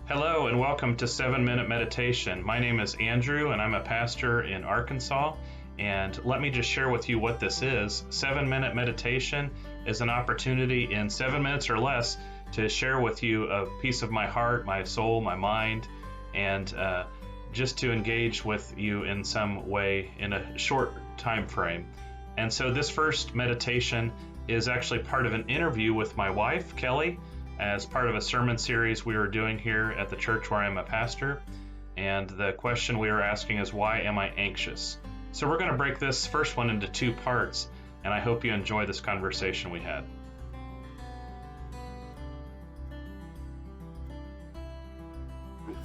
Hello and welcome to 7 Minute Meditation. My name is Andrew and I'm a pastor in Arkansas. And let me just share with you what this is. 7 Minute Meditation is an opportunity in 7 minutes or less to share with you a piece of my heart, my soul, my mind, and just to engage with you in some way in a short time frame. And so this first meditation is actually part of an interview with my wife, Kelly, as part of a sermon series we were doing here at the church where I'm a pastor. And the question we were asking is, why am I anxious? So we're going to break this first one into two parts, and I hope you enjoy this conversation we had.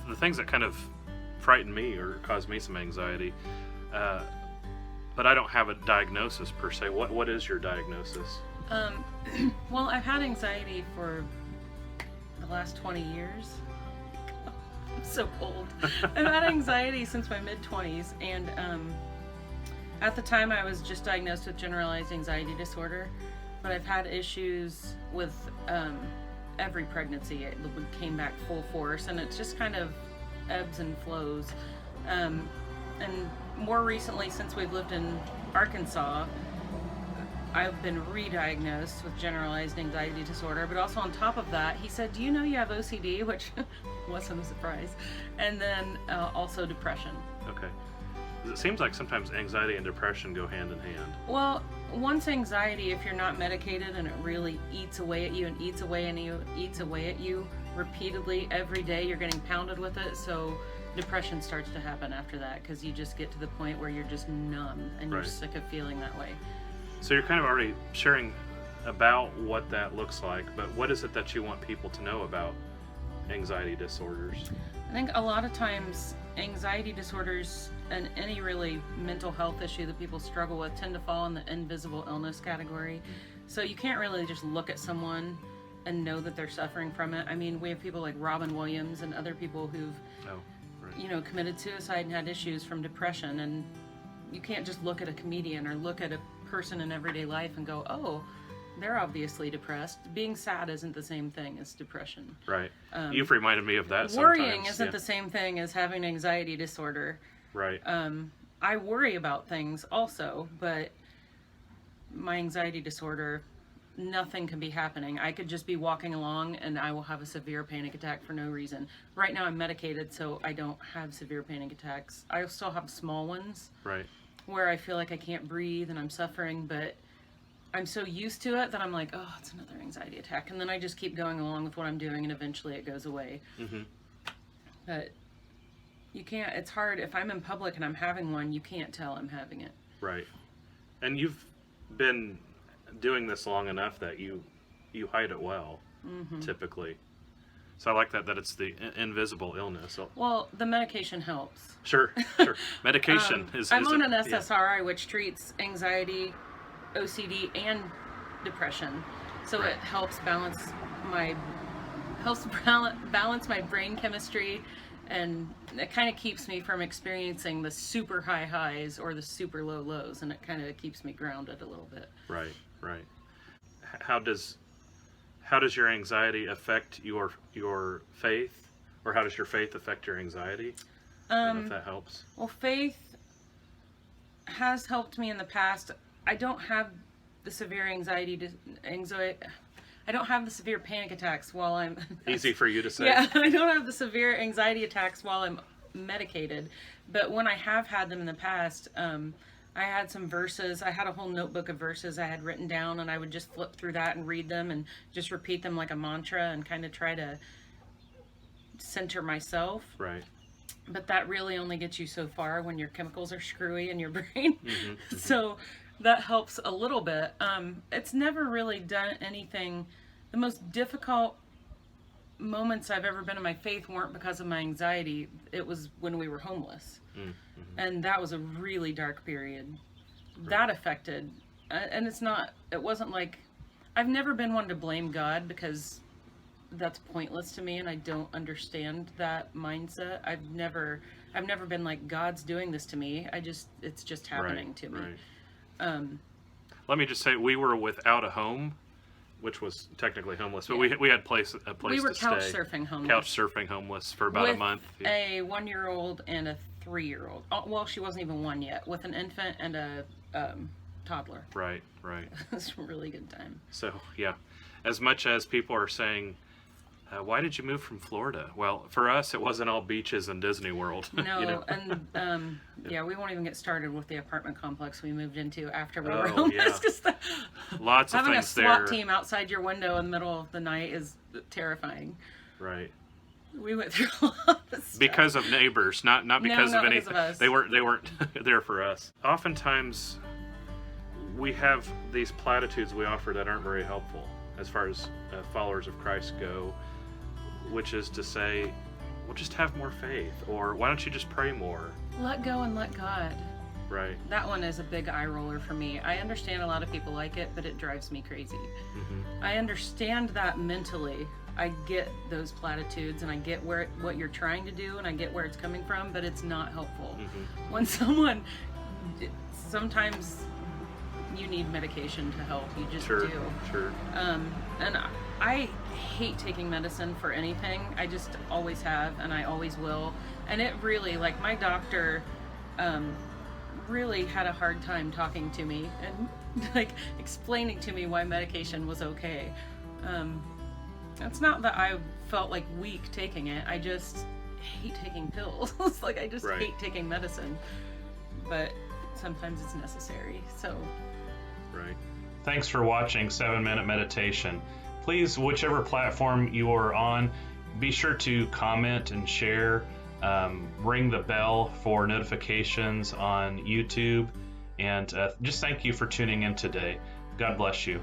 The things that kind of frighten me or cause me some anxiety, but I don't have a diagnosis per se. What is your diagnosis? Well, I've had anxiety for the last 20 years. I'm so old. I've had anxiety since my mid-20s, and at the time I was just diagnosed with generalized anxiety disorder, but I've had issues with every pregnancy. It came back full force, and it's just kind of ebbs and flows. And more recently, since we've lived in Arkansas, I've been re-diagnosed with generalized anxiety disorder, but also on top of that, he said, "Do you know you have OCD?" Which wasn't a surprise. And then also depression. Okay. It seems like sometimes anxiety and depression go hand in hand. Well, once anxiety, if you're not medicated and it really eats away at you and eats away at you, eats away at you repeatedly every day, you're getting pounded with it. So depression starts to happen after that, because you just get to the point where you're just numb and you're sick of feeling that way. So you're kind of already sharing about what that looks like, but what is it that you want people to know about anxiety disorders? I think a lot of times anxiety disorders and any really mental health issue that people struggle with tend to fall in the invisible illness category. So you can't really just look at someone and know that they're suffering from it. I mean, we have people like Robin Williams and other people who've committed suicide and had issues from depression, and you can't just look at a comedian or look at a person in everyday life and go, "Oh, they're obviously depressed." Being sad isn't the same thing as depression. Right. You've reminded me of that Worrying sometimes. isn't the same thing as having anxiety disorder. Right. I worry about things also, but my anxiety disorder, nothing can be happening. I could just be walking along and I will have a severe panic attack for no reason. Right now I'm medicated, so I don't have severe panic attacks. I still have small ones. Right. Where I feel like I can't breathe and I'm suffering, but I'm so used to it that I'm like, "Oh, it's another anxiety attack." And then I just keep going along with what I'm doing, and eventually it goes away. Mm-hmm. But you can't, it's hard. If I'm in public and I'm having one, you can't tell I'm having it. Right. And you've been doing this long enough that you hide it well, typically. So I like that it's the invisible illness. Well, the medication helps. Sure. Medication is... I'm on an SSRI, which treats anxiety, OCD, and depression. So it helps balance my brain chemistry, and it kind of keeps me from experiencing the super high highs or the super low lows, and it kind of keeps me grounded a little bit. Right. How does your anxiety affect your faith, or how does your faith affect your anxiety? I don't know if that helps. Well, faith has helped me in the past. I don't have the severe anxiety. I don't have the severe panic attacks while I'm... Easy for you to say. Yeah, I don't have the severe anxiety attacks while I'm medicated. But when I have had them in the past, I had some verses. I had a whole notebook of verses I had written down, and I would just flip through that and read them and just repeat them like a mantra and kind of try to center myself. Right. But that really only gets you so far when your chemicals are screwy in your brain. So that helps a little bit. It's never really done anything. The most difficult moments I've ever been in my faith weren't because of my anxiety. It was when we were homeless. And that was a really dark period. That affected, and it wasn't like, I've never been one to blame God, because that's pointless to me, and I don't understand that mindset. I've never been like, God's doing this to me. It's just happening to me. Let me just say, we were without a home which was technically homeless, but Yeah. we had a place We were to couch stay. surfing homeless. Couch surfing homeless for about a with month. a 1-year-old and a 3-year-old. Oh, well, she wasn't even 1 yet. With an infant and a toddler. Right. It was a really good time. So yeah, as much as people are saying, why did you move from Florida? Well, for us, it wasn't all beaches and Disney World. No, you know? and yeah, we won't even get started with the apartment complex we moved into after we were Oh, homeless. yeah. 'Cause Lots of having a things SWAT there. team outside your window in the middle of the night is terrifying. Right. We went through a lot of stuff. Because of neighbors, not because not of because anything. of us. They weren't there for us. Oftentimes, we have these platitudes we offer that aren't very helpful as far as followers of Christ go, which is to say, well, just have more faith, or why don't you just pray more? Let go and let God. Right. That one is a big eye roller for me. I understand a lot of people like it, but it drives me crazy. Mm-hmm. I understand that mentally. I get those platitudes and I get what you're trying to do and I get where it's coming from, but it's not helpful. Mm-hmm. When sometimes you need medication to help. You just Sure. do. Sure. And I hate taking medicine for anything. I just always have and I always will. And it really, like my doctor, really had a hard time talking to me and like explaining to me why medication was okay. It's not that I felt like weak taking it. I just hate taking pills. Like I just Right. hate taking medicine. But sometimes it's necessary. So Right. Thanks for watching 7 Minute Meditation. Please, whichever platform you are on, be sure to comment and share. Ring the bell for notifications on YouTube. And just thank you for tuning in today. God bless you.